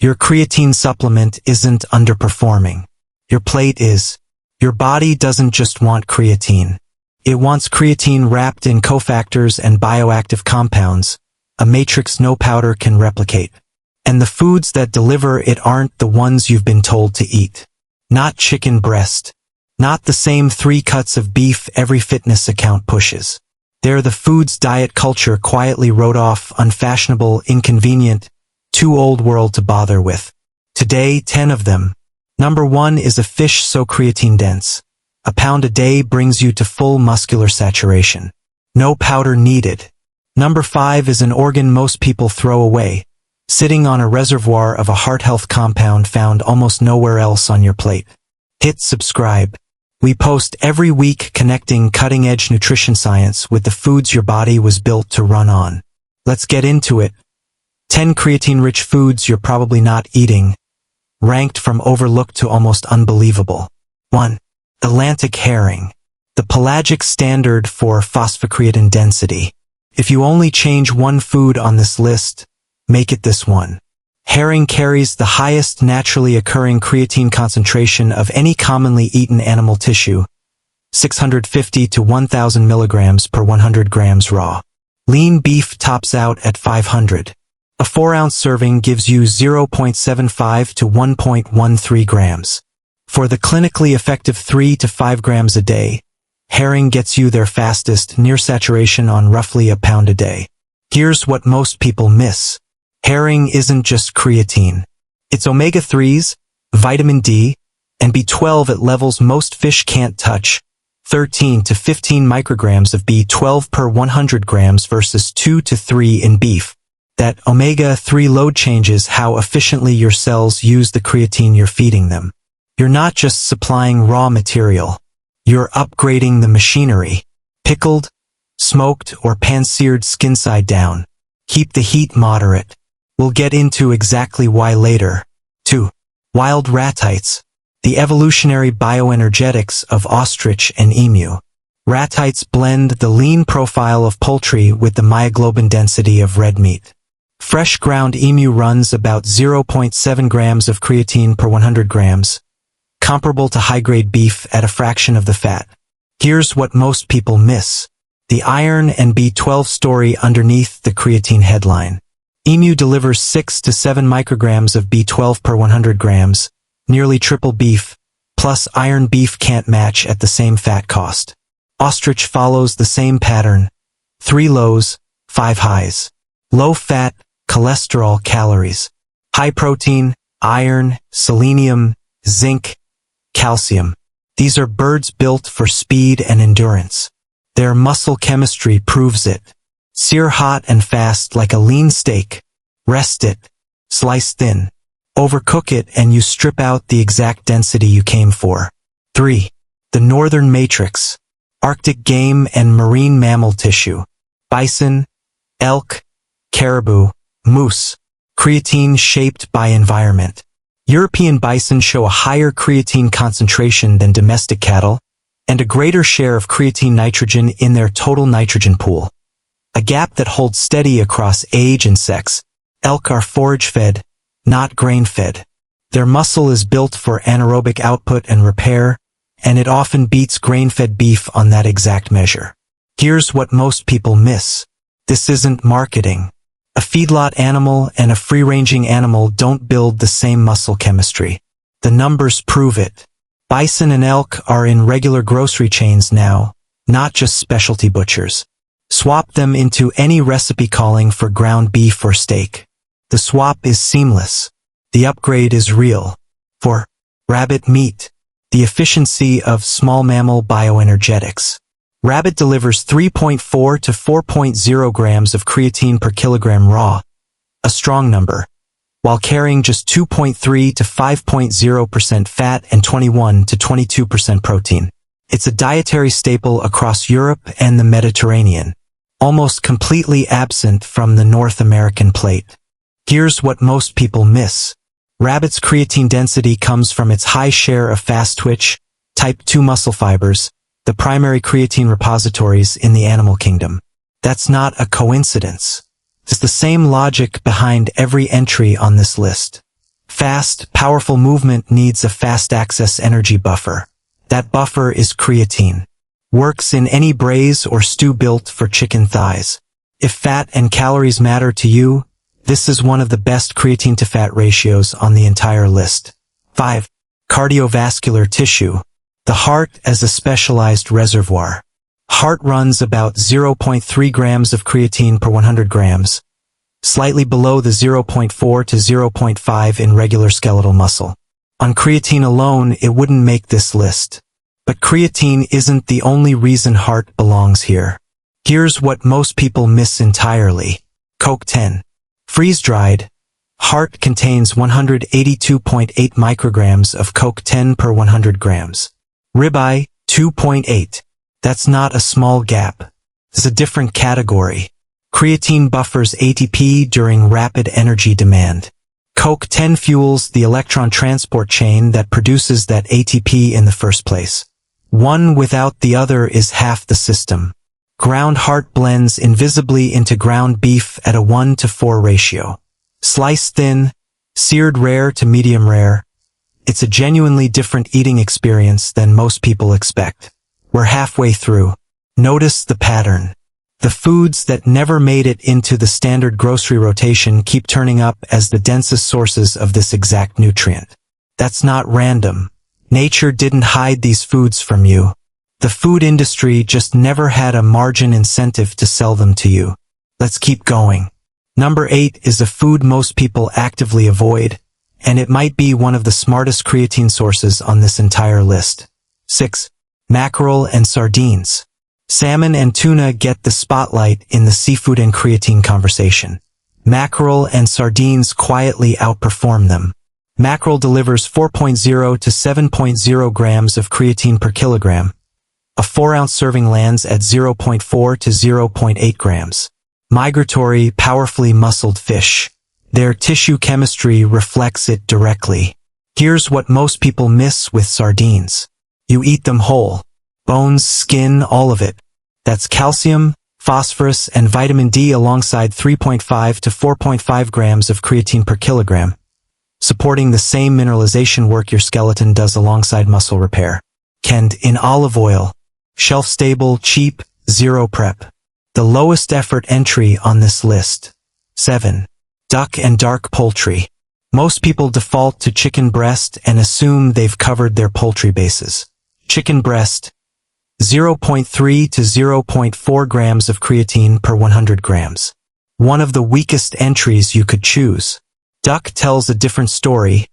Your creatine supplement isn't underperforming. Your plate is. Your body doesn't just want creatine. It wants creatine wrapped in cofactors and bioactive compounds, a matrix no powder can replicate. And the foods that deliver it aren't the ones you've been told to eat. Not chicken breast. Not the same 3 cuts of beef every fitness account pushes. They're the foods diet culture quietly wrote off unfashionable, inconvenient, too old world to bother with. Today, 10 of them. Number 1 is a fish so creatine dense. A pound a day brings you to full muscular saturation. No powder needed. Number 5 is an organ most people throw away, sitting on a reservoir of a heart health compound found almost nowhere else on your plate. Hit subscribe. We post every week connecting cutting-edge nutrition science with the foods your body was built to run on. Let's get into it. 10 creatine-rich foods you're probably not eating, ranked from overlooked to almost unbelievable. 1. Atlantic herring. The pelagic standard for phosphocreatine density. If you only change one food on this list, make it this one. Herring carries the highest naturally occurring creatine concentration of any commonly eaten animal tissue, 650 to 1,000 milligrams per 100 grams raw. Lean beef tops out at 500. A 4-ounce serving gives you 0.75 to 1.13 grams. For the clinically effective 3 to 5 grams a day, herring gets you their fastest near saturation on roughly a pound a day. Here's what most people miss. Herring isn't just creatine. It's omega-3s, vitamin D, and B12 at levels most fish can't touch, 13 to 15 micrograms of B12 per 100 grams versus 2 to 3 in beef. That omega-3 load changes how efficiently your cells use the creatine you're feeding them. You're not just supplying raw material. You're upgrading the machinery. Pickled, smoked, or pan-seared skin side down. Keep the heat moderate. We'll get into exactly why later. 2. Wild ratites. The evolutionary bioenergetics of ostrich and emu. Ratites blend the lean profile of poultry with the myoglobin density of red meat. Fresh ground emu runs about 0.7 grams of creatine per 100 grams, comparable to high-grade beef at a fraction of the fat. Here's what most people miss. The iron and B12 story underneath the creatine headline. Emu delivers 6 to 7 micrograms of B12 per 100 grams, nearly triple beef, plus iron beef can't match at the same fat cost. Ostrich follows the same pattern. 3 lows, 5 highs. Low fat, cholesterol, calories. High protein, iron, selenium, zinc, calcium. These are birds built for speed and endurance. Their muscle chemistry proves it. Sear hot and fast like a lean steak. Rest it. Slice thin. Overcook it and you strip out the exact density you came for. 3. The northern matrix. Arctic game and marine mammal tissue. Bison, elk, caribou, moose. Creatine shaped by environment. European bison show a higher creatine concentration than domestic cattle, and a greater share of creatine nitrogen in their total nitrogen pool. A gap that holds steady across age and sex. Elk are forage-fed, not grain-fed. Their muscle is built for anaerobic output and repair, and it often beats grain-fed beef on that exact measure. Here's what most people miss. This isn't marketing. A feedlot animal and a free-ranging animal don't build the same muscle chemistry. The numbers prove it. Bison and elk are in regular grocery chains now, not just specialty butchers. Swap them into any recipe calling for ground beef or steak. The swap is seamless. The upgrade is real. For rabbit meat, the efficiency of small mammal bioenergetics. Rabbit delivers 3.4 to 4.0 grams of creatine per kilogram raw, a strong number, while carrying just 2.3 to 5.0% fat and 21 to 22% protein. It's a dietary staple across Europe and the Mediterranean, almost completely absent from the North American plate. Here's what most people miss. Rabbit's creatine density comes from its high share of fast-twitch, type 2 muscle fibers, the primary creatine repositories in the animal kingdom. That's not a coincidence. It's the same logic behind every entry on this list. Fast, powerful movement needs a fast-access energy buffer. That buffer is creatine. Works in any braise or stew built for chicken thighs. If fat and calories matter to you, this is one of the best creatine-to-fat ratios on the entire list. 5. Cardiovascular tissue. The heart as a specialized reservoir. Heart runs about 0.3 grams of creatine per 100 grams, slightly below the 0.4 to 0.5 in regular skeletal muscle. On creatine alone, it wouldn't make this list. But creatine isn't the only reason heart belongs here. Here's what most people miss entirely. Coke 10. Freeze-dried. Heart contains 182.8 micrograms of Coke 10 per 100 grams. Ribeye, 2.8. That's not a small gap. It's a different category. Creatine buffers ATP during rapid energy demand. Coke 10 fuels the electron transport chain that produces that ATP in the first place. One without the other is half the system. Ground heart blends invisibly into ground beef at a 1:4 ratio. Sliced thin, seared rare to medium rare. It's a genuinely different eating experience than most people expect. We're halfway through. Notice the pattern. The foods that never made it into the standard grocery rotation keep turning up as the densest sources of this exact nutrient. That's not random. Nature didn't hide these foods from you. The food industry just never had a margin incentive to sell them to you. Let's keep going. Number 8 is a food most people actively avoid, and it might be one of the smartest creatine sources on this entire list. 6. Mackerel and sardines. Salmon and tuna get the spotlight in the seafood and creatine conversation. Mackerel and sardines quietly outperform them. Mackerel delivers 4.0 to 7.0 grams of creatine per kilogram. A 4-ounce serving lands at 0.4 to 0.8 grams. Migratory, powerfully muscled fish. Their tissue chemistry reflects it directly. Here's what most people miss with sardines. You eat them whole. Bones, skin, all of it. That's calcium, phosphorus, and vitamin D alongside 3.5 to 4.5 grams of creatine per kilogram, supporting the same mineralization work your skeleton does alongside muscle repair. Canned in olive oil. Shelf-stable, cheap, zero prep. The lowest effort entry on this list. 7. Duck and dark poultry. Most people default to chicken breast and assume they've covered their poultry bases. Chicken breast, 0.3 to 0.4 grams of creatine per 100 grams. One of the weakest entries you could choose. Duck tells a different story,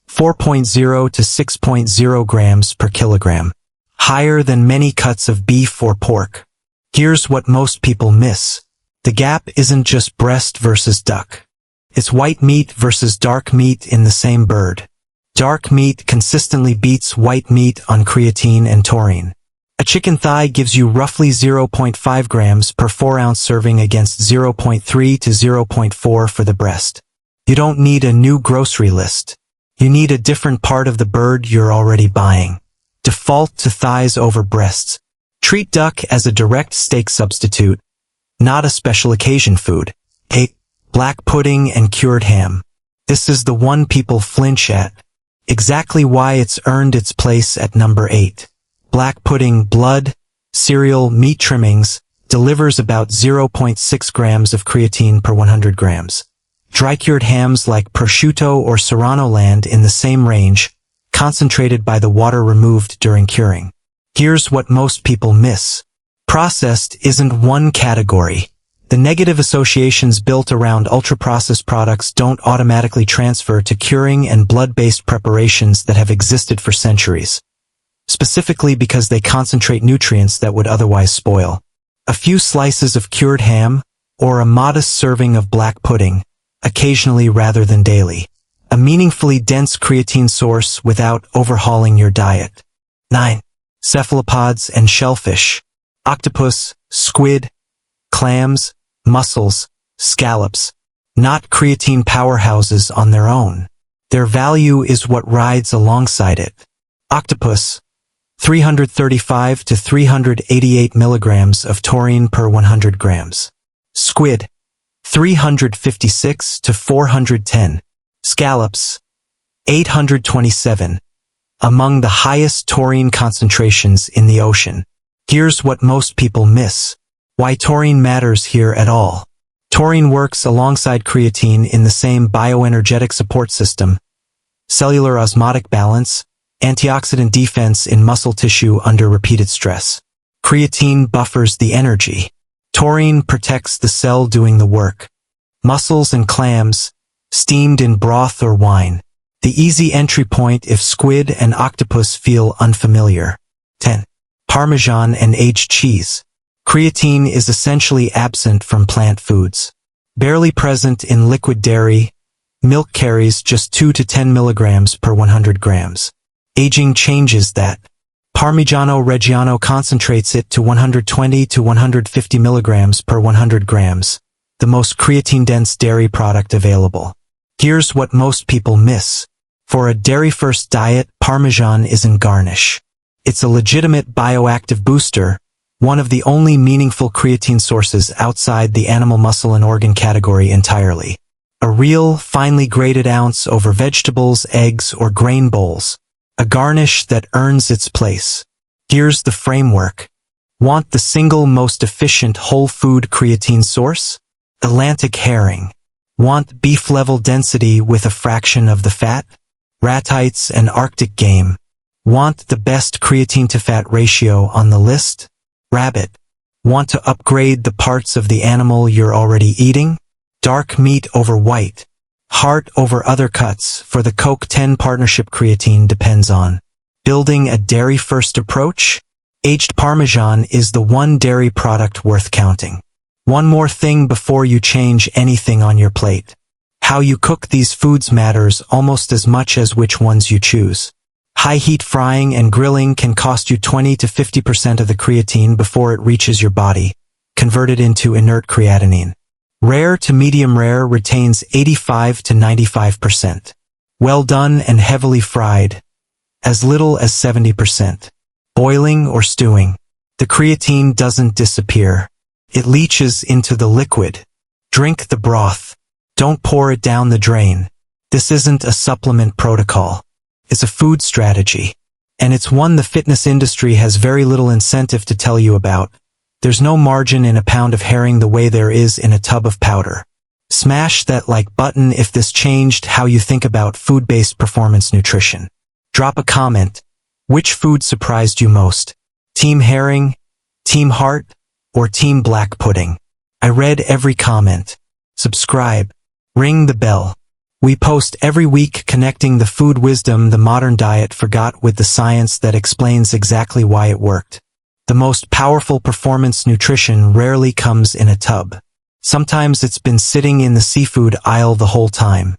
4.0 to 6.0 grams per kilogram. Higher than many cuts of beef or pork. Here's what most people miss. The gap isn't just breast versus duck. It's white meat versus dark meat in the same bird. Dark meat consistently beats white meat on creatine and taurine. A chicken thigh gives you roughly 0.5 grams per 4-ounce serving against 0.3 to 0.4 for the breast. You don't need a new grocery list. You need a different part of the bird you're already buying. Default to thighs over breasts. Treat duck as a direct steak substitute, not a special occasion food. 8. Black pudding and cured ham. This is the one people flinch at. Exactly why it's earned its place at number 8. Black pudding, blood, cereal, meat trimmings, delivers about 0.6 grams of creatine per 100 grams. Dry-cured hams like prosciutto or serrano land in the same range, concentrated by the water removed during curing. Here's what most people miss. Processed isn't one category. The negative associations built around ultra-processed products don't automatically transfer to curing and blood-based preparations that have existed for centuries, specifically because they concentrate nutrients that would otherwise spoil. A few slices of cured ham, or a modest serving of black pudding, occasionally rather than daily. A meaningfully dense creatine source without overhauling your diet. 9. Cephalopods and shellfish. Octopus, squid, clams, mussels, scallops. Not creatine powerhouses on their own. Their value is what rides alongside it. Octopus, 335 to 388 milligrams of taurine per 100 grams. Squid, 356 to 410. Scallops, 827. Among the highest taurine concentrations in the ocean. Here's what most people miss. Why taurine matters here at all. Taurine works alongside creatine in the same bioenergetic support system, cellular osmotic balance, antioxidant defense in muscle tissue under repeated stress. Creatine buffers the energy. Taurine protects the cell doing the work. Mussels and clams, steamed in broth or wine. The easy entry point if squid and octopus feel unfamiliar. 10. Parmesan and aged cheese. Creatine is essentially absent from plant foods. Barely present in liquid dairy, milk carries just 2 to 10 milligrams per 100 grams. Aging changes that. Parmigiano Reggiano concentrates it to 120 to 150 milligrams per 100 grams, the most creatine-dense dairy product available. Here's what most people miss. For a dairy-first diet, Parmesan isn't garnish. It's a legitimate bioactive booster, one of the only meaningful creatine sources outside the animal muscle and organ category entirely. A real, finely grated ounce over vegetables, eggs, or grain bowls. A garnish that earns its place. Here's the framework. Want the single most efficient whole food creatine source? Atlantic herring. Want beef-level density with a fraction of the fat? Ratites and Arctic game. Want the best creatine-to-fat ratio on the list? Rabbit. Want to upgrade the parts of the animal you're already eating? Dark meat over white. Heart over other cuts for the Coke-10 partnership. Creatine depends on building a dairy-first approach. Aged Parmesan is the one dairy product worth counting. One more thing before you change anything on your plate. How you cook these foods matters almost as much as which ones you choose. High-heat frying and grilling can cost you 20 to 50% of the creatine before it reaches your body, converted into inert creatinine. Rare to medium rare retains 85 to 95%. Well done and heavily fried, as little as 70%. Boiling or stewing, the creatine doesn't disappear. It leaches into the liquid. Drink the broth. Don't pour it down the drain. This isn't a supplement protocol. It's a food strategy. And it's one the fitness industry has very little incentive to tell you about. There's no margin in a pound of herring the way there is in a tub of powder. Smash that like button if this changed how you think about food-based performance nutrition. Drop a comment. Which food surprised you most? Team herring, team heart, or team black pudding? I read every comment. Subscribe. Ring the bell. We post every week connecting the food wisdom the modern diet forgot with the science that explains exactly why it worked. The most powerful performance nutrition rarely comes in a tub. Sometimes it's been sitting in the seafood aisle the whole time.